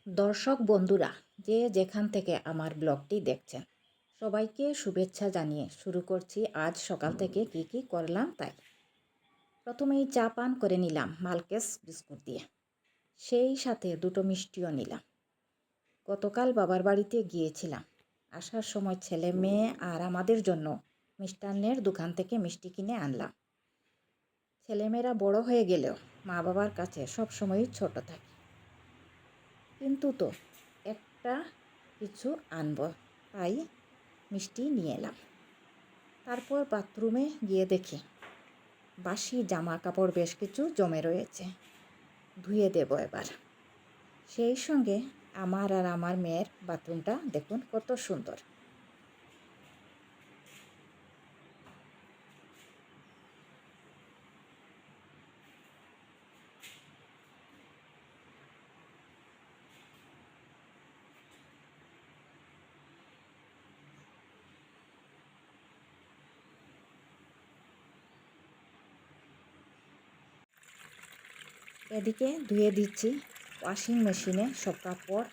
দর্শক বন্ধুরা, যে যেখান থেকে আমার ব্লগটি দেখছেন, সবাইকে শুভেচ্ছা জানিয়ে শুরু করছি আজ সকাল থেকে কি করলাম তাই। প্রথমেই চা পান করে নিলাম মালকেস বিস্কুট দিয়ে, সেই সাথে দুটো মিষ্টিও নিলাম। গতকাল বাবার বাড়িতে গিয়েছিলাম, আসার সময় ছেলে মেয়ে আর আমাদের জন্য মিষ্টান্নের দোকান থেকে মিষ্টি কিনে আনলাম। ছেলেমেয়েরা বড় হয়ে গেলেও মা বাবার কাছে সবসময়ই ছোট থাকে, কিন্তু তো একটা কিছু আনবো, তাই মিষ্টি নিয়ে এলাম। তারপর বাথরুমে গিয়ে দেখি বাসি জামা কাপড় বেশ কিছু জমে রয়েছে, ধুয়ে দেব এবার। সেই সঙ্গে আমার আর আমার মেয়ের বাথরুমটা দেখুন কত সুন্দর। এদিকে ধুয়ে দিচ্ছি ওয়াশিং মেশিনে সব কাপড়।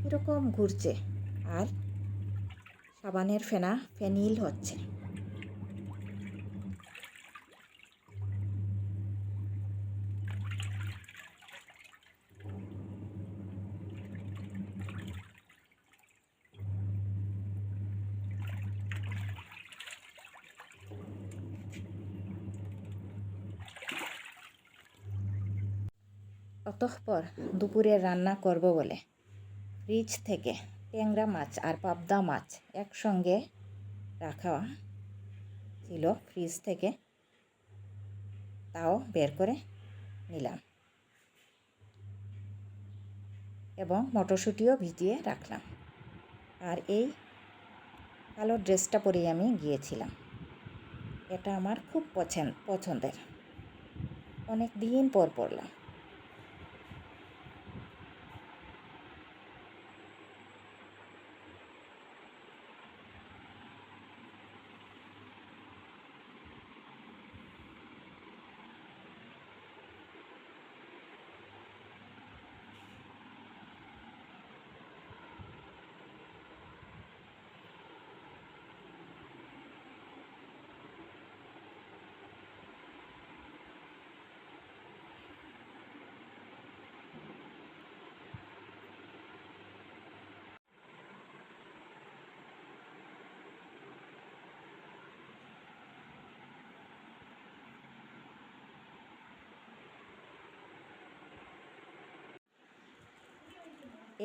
এরকম ঘুরছে আর সাবানের ফেনা ফেনিল হচ্ছে। অতঃপর দুপুরে রান্না করব বলে ফ্রিজ থেকে ট্যাংরা মাছ আর পাবদা মাছ একসঙ্গে রাখা ছিল ফ্রিজ থেকে, তাও বের করে নিলাম এবং মটরশুঁটিও ভিজিয়ে রাখলাম। আর এই কালো ড্রেসটা পরেই আমি গিয়েছিলাম, এটা আমার খুব পছন্দের, অনেক দিন পর পরলাম।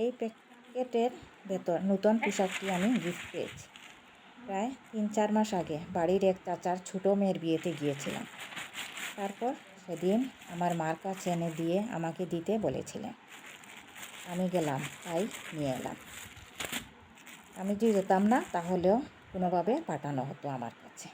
এই প্যাকেটের ভেতর নতুন পোশাকটি আমি গিফট পেয়েছি। প্রায় 3-4 মাস আগে বাড়ির এক চাচার ছোটো মেয়ের বিয়েতে গিয়েছিলাম। তারপর সেদিন আমার মার কাছে এনে দিয়ে আমাকে দিতে বলেছিলেন, আমি গেলাম তাই নিয়ে এলাম। আমি যদি যেতাম না তাহলেও কোনোভাবে পাঠানো হতো আমার কাছে।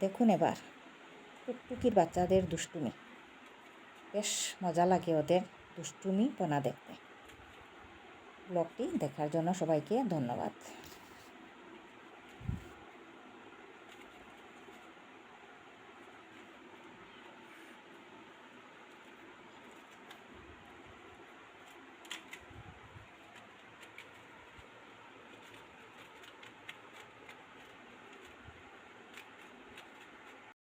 দেখুন এবার টুকটুকির বাচ্চাদের দুষ্টুমি, বেশ মজা লাগে ওদের দুষ্টুমি পোনা দেখতে। ব্লগটি দেখার জন্য সবাইকে ধন্যবাদ।